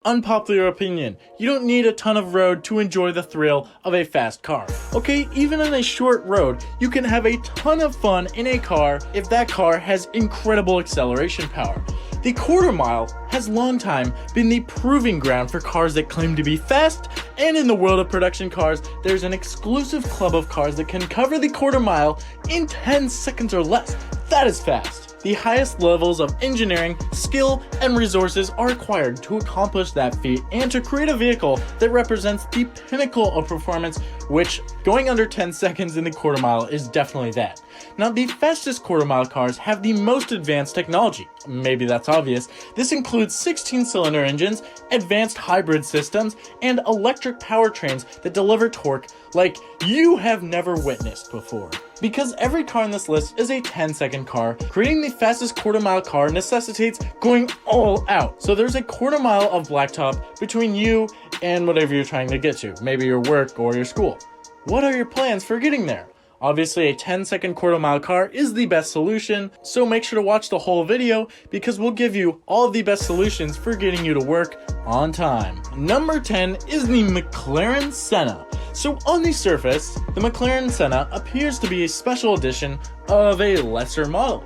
Unpopular opinion, you don't need a ton of road to enjoy the thrill of a fast car. Okay, even on a short road, you can have a ton of fun in a car if that car has incredible acceleration power. The quarter mile has long time been the proving ground for cars that claim to be fast, and in the world of production cars, there's an exclusive club of cars that can cover the quarter mile in 10 seconds or less. That is fast. The highest levels of engineering, skill, and resources are required to accomplish that feat and to create a vehicle that represents the pinnacle of performance, which going under 10 seconds in the quarter mile is definitely that. Now, the fastest quarter mile cars have the most advanced technology. Maybe that's obvious. This includes 16-cylinder engines, advanced hybrid systems, and electric powertrains that deliver torque like you have never witnessed before. Because every car on this list is a 10-second car, creating the fastest quarter mile car necessitates going all out. So there's a quarter mile of blacktop between you and whatever you're trying to get to, maybe your work or your school. What are your plans for getting there? Obviously, a 10-second quarter mile car is the best solution, so make sure to watch the whole video because we'll give you all of the best solutions for getting you to work on time. Number 10 is the McLaren Senna. So on the surface, the McLaren Senna appears to be a special edition of a lesser model,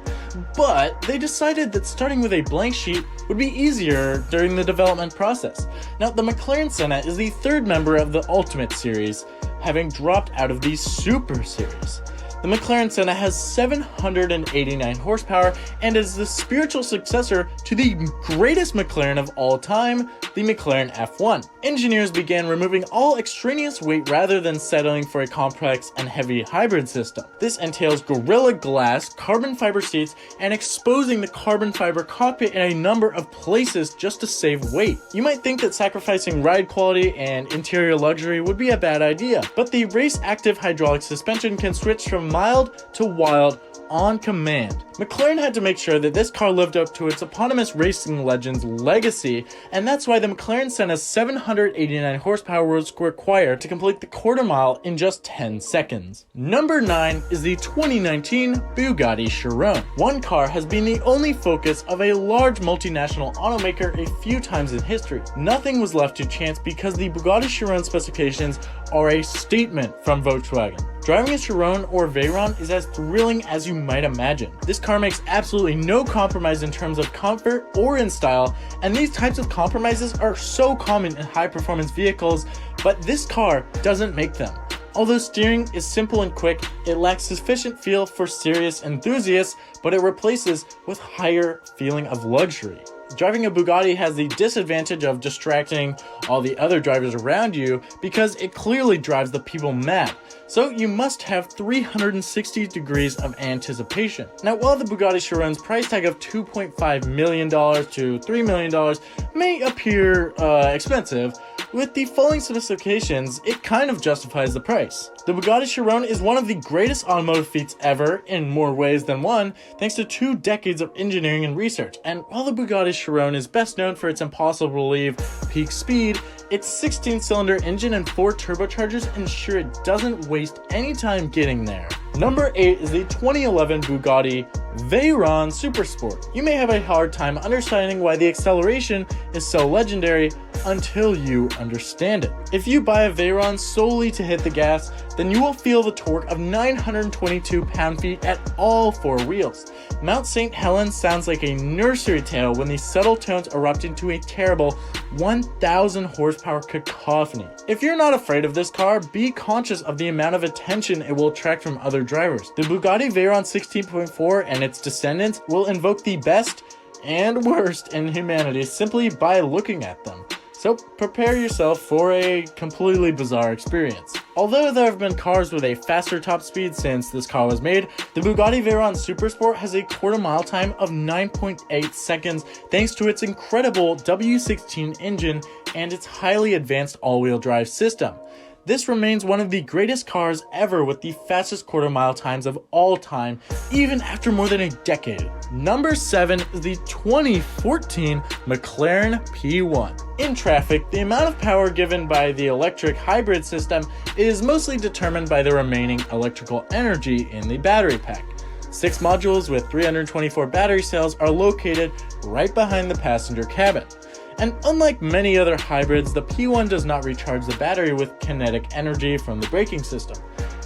but they decided that starting with a blank sheet would be easier during the development process. Now, the McLaren Senna is the third member of the Ultimate Series, having dropped out of the Super Series. The McLaren Senna has 789 horsepower and is the spiritual successor to the greatest McLaren of all time, the McLaren F1. Engineers began removing all extraneous weight rather than settling for a complex and heavy hybrid system. This entails Gorilla Glass, carbon fiber seats, and exposing the carbon fiber cockpit in a number of places just to save weight. You might think that sacrificing ride quality and interior luxury would be a bad idea, but the race-active hydraulic suspension can switch from mild to wild on command. McLaren had to make sure that this car lived up to its eponymous racing legend's legacy, and that's why the McLaren Senna's 789 horsepower was required to complete the quarter mile in just 10 seconds. Number 9 is the 2019 Bugatti Chiron. One car has been the only focus of a large multinational automaker a few times in history. Nothing was left to chance because the Bugatti Chiron specifications are a statement from Volkswagen. Driving a Chiron or Veyron is as thrilling as you might imagine. This car makes absolutely no compromise in terms of comfort or in style, and these types of compromises are so common in high-performance vehicles, but this car doesn't make them. Although steering is simple and quick, it lacks sufficient feel for serious enthusiasts, but it replaces with higher feeling of luxury. Driving a Bugatti has the disadvantage of distracting all the other drivers around you because it clearly drives the people mad. So you must have 360 degrees of anticipation. Now, while the Bugatti Chiron's price tag of $2.5 million to $3 million may appear expensive, with the following specifications, it kind of justifies the price. The Bugatti Chiron is one of the greatest automotive feats ever in more ways than one, thanks to 2 decades of engineering and research. And while the Bugatti Chiron is best known for its impossible to believe peak speed, its 16-cylinder engine and 4 turbochargers ensure it doesn't waste any time getting there. Number 8 is the 2011 Bugatti Veyron Supersport. You may have a hard time understanding why the acceleration is so legendary until you understand it. If you buy a Veyron solely to hit the gas, then you will feel the torque of 922 pound-feet at all 4 wheels. Mount St. Helens sounds like a nursery tale when the subtle tones erupt into a terrible 1,000 horsepower cacophony. If you're not afraid of this car, be conscious of the amount of attention it will attract from other drivers. The Bugatti Veyron 16.4 and its descendants will invoke the best and worst in humanity simply by looking at them. So prepare yourself for a completely bizarre experience. Although there have been cars with a faster top speed since this car was made, the Bugatti Veyron Supersport has a quarter mile time of 9.8 seconds thanks to its incredible W16 engine and its highly advanced all-wheel drive system. This remains one of the greatest cars ever with the fastest quarter mile times of all time, even after more than a decade. Number 7 is the 2014 McLaren P1. In traffic, the amount of power given by the electric hybrid system is mostly determined by the remaining electrical energy in the battery pack. 6 modules with 324 battery cells are located right behind the passenger cabin. And unlike many other hybrids, the P1 does not recharge the battery with kinetic energy from the braking system.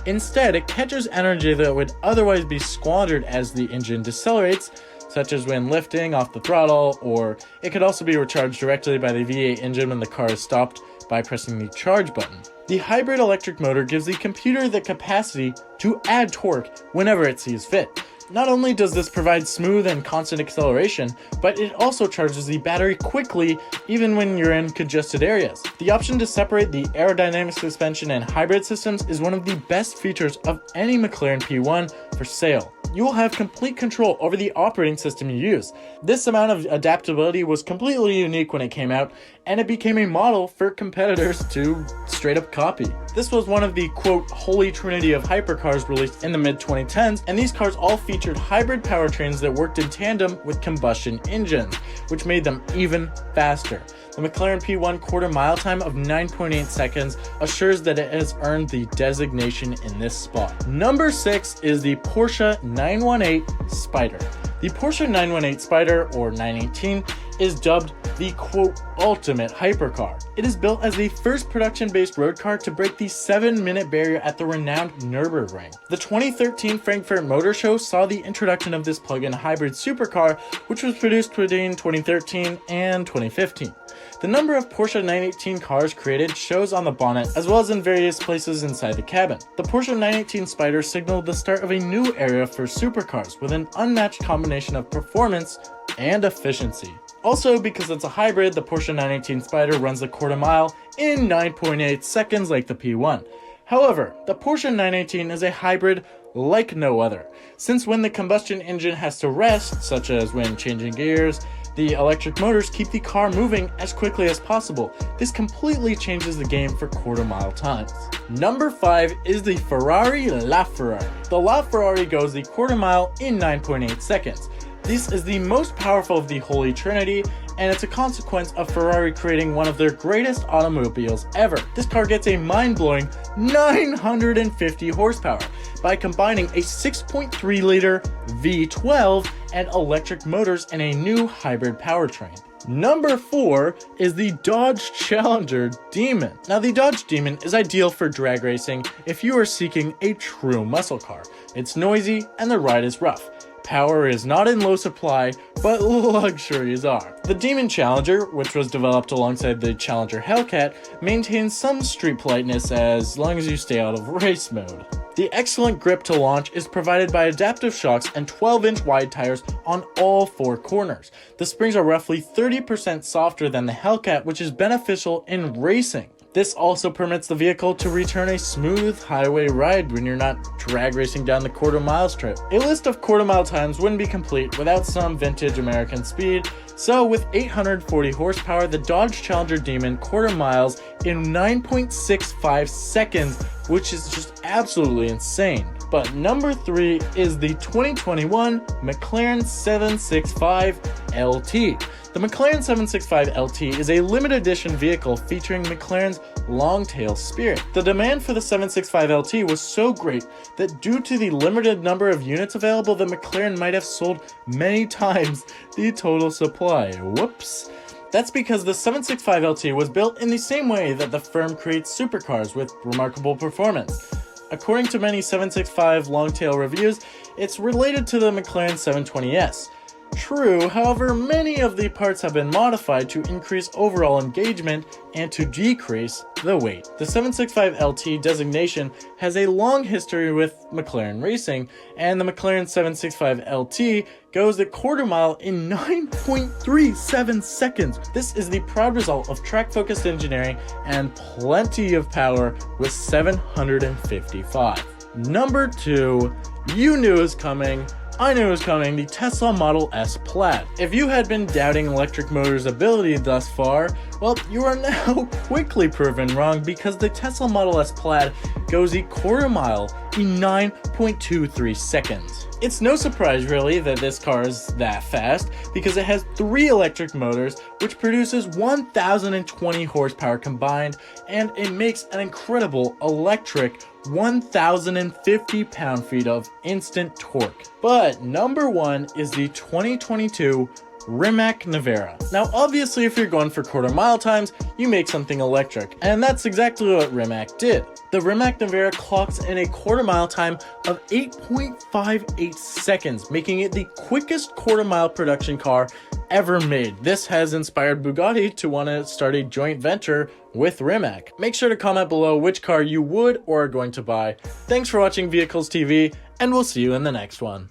Instead, it catches energy that would otherwise be squandered as the engine decelerates, such as when lifting off the throttle, or it could also be recharged directly by the V8 engine when the car is stopped by pressing the charge button. The hybrid electric motor gives the computer the capacity to add torque whenever it sees fit. Not only does this provide smooth and constant acceleration, but it also charges the battery quickly even when you're in congested areas. The option to separate the aerodynamic suspension and hybrid systems is one of the best features of any McLaren P1 for sale. You will have complete control over the operating system you use. This amount of adaptability was completely unique when it came out, and it became a model for competitors to straight up copy. This was one of the quote holy trinity of hypercars released in the mid-2010s, and these cars all featured hybrid powertrains that worked in tandem with combustion engines, which made them even faster. The McLaren P1 quarter mile time of 9.8 seconds assures that it has earned the designation in this spot. Number 6 is the Porsche 918 Spyder. The Porsche 918 Spyder, or 918, is dubbed the quote ultimate hypercar. It is built as the first production-based road car to break the 7-minute barrier at the renowned Nürburgring. The 2013 Frankfurt Motor Show saw the introduction of this plug-in hybrid supercar, which was produced between 2013 and 2015. The number of Porsche 918 cars created shows on the bonnet as well as in various places inside the cabin. The Porsche 918 Spyder signaled the start of a new era for supercars with an unmatched combination of performance and efficiency. Also, because it's a hybrid, the Porsche 918 Spyder runs the quarter mile in 9.8 seconds like the P1. However, the Porsche 918 is a hybrid like no other, since when the combustion engine has to rest, such as when changing gears, the electric motors keep the car moving as quickly as possible. This completely changes the game for quarter mile times. Number 5 is the Ferrari LaFerrari. The LaFerrari goes the quarter mile in 9.8 seconds. This is the most powerful of the Holy Trinity, and it's a consequence of Ferrari creating one of their greatest automobiles ever. This car gets a mind-blowing 950 horsepower by combining a 6.3-liter V12 and electric motors in a new hybrid powertrain. Number 4 is the Dodge Challenger Demon. Now, the Dodge Demon is ideal for drag racing if you are seeking a true muscle car. It's noisy and the ride is rough. Power is not in low supply, but luxuries are. The Demon Challenger, which was developed alongside the Challenger Hellcat, maintains some street politeness as long as you stay out of race mode. The excellent grip to launch is provided by adaptive shocks and 12-inch wide tires on all 4 corners. The springs are roughly 30% softer than the Hellcat, which is beneficial in racing. This also permits the vehicle to return a smooth highway ride when you're not drag racing down the quarter mile strip. A list of quarter mile times wouldn't be complete without some vintage American speed, so with 840 horsepower, the Dodge Challenger Demon quarter miles in 9.65 seconds, which is just absolutely insane. But number 3 is the 2021 McLaren 765 LT. The McLaren 765 LT is a limited edition vehicle featuring McLaren's long-tail spirit. The demand for the 765 LT was so great that due to the limited number of units available, the McLaren might have sold many times the total supply. Whoops. That's because the 765 LT was built in the same way that the firm creates supercars with remarkable performance. According to many 765 long-tail reviews, it's related to the McLaren 720S. True, however, many of the parts have been modified to increase overall engagement and to decrease the weight. The 765 LT designation has a long history with McLaren racing, and the McLaren 765 LT goes the quarter mile in 9.37 seconds. This is the proud result of track-focused engineering and plenty of power with 755. Number 2, you knew it was coming. I knew it was coming, the Tesla Model S Plaid. If you had been doubting electric motors' ability thus far, well, you are now quickly proven wrong because the Tesla Model S Plaid goes a quarter mile in 9.23 seconds. It's no surprise really that this car is that fast because it has 3 electric motors which produces 1020 horsepower combined, and it makes an incredible electric 1,050 pound-feet of instant torque. But number 1 is the 2022 Rimac Nevera. Now obviously if you're going for quarter mile times, you make something electric, and that's exactly what Rimac did. The Rimac Nevera clocks in a quarter mile time of 8.58 seconds, making it the quickest quarter mile production car ever made. This has inspired Bugatti to want to start a joint venture with Rimac. Make sure to comment below which car you would or are going to buy. Thanks for watching Vehicles TV, and we'll see you in the next one.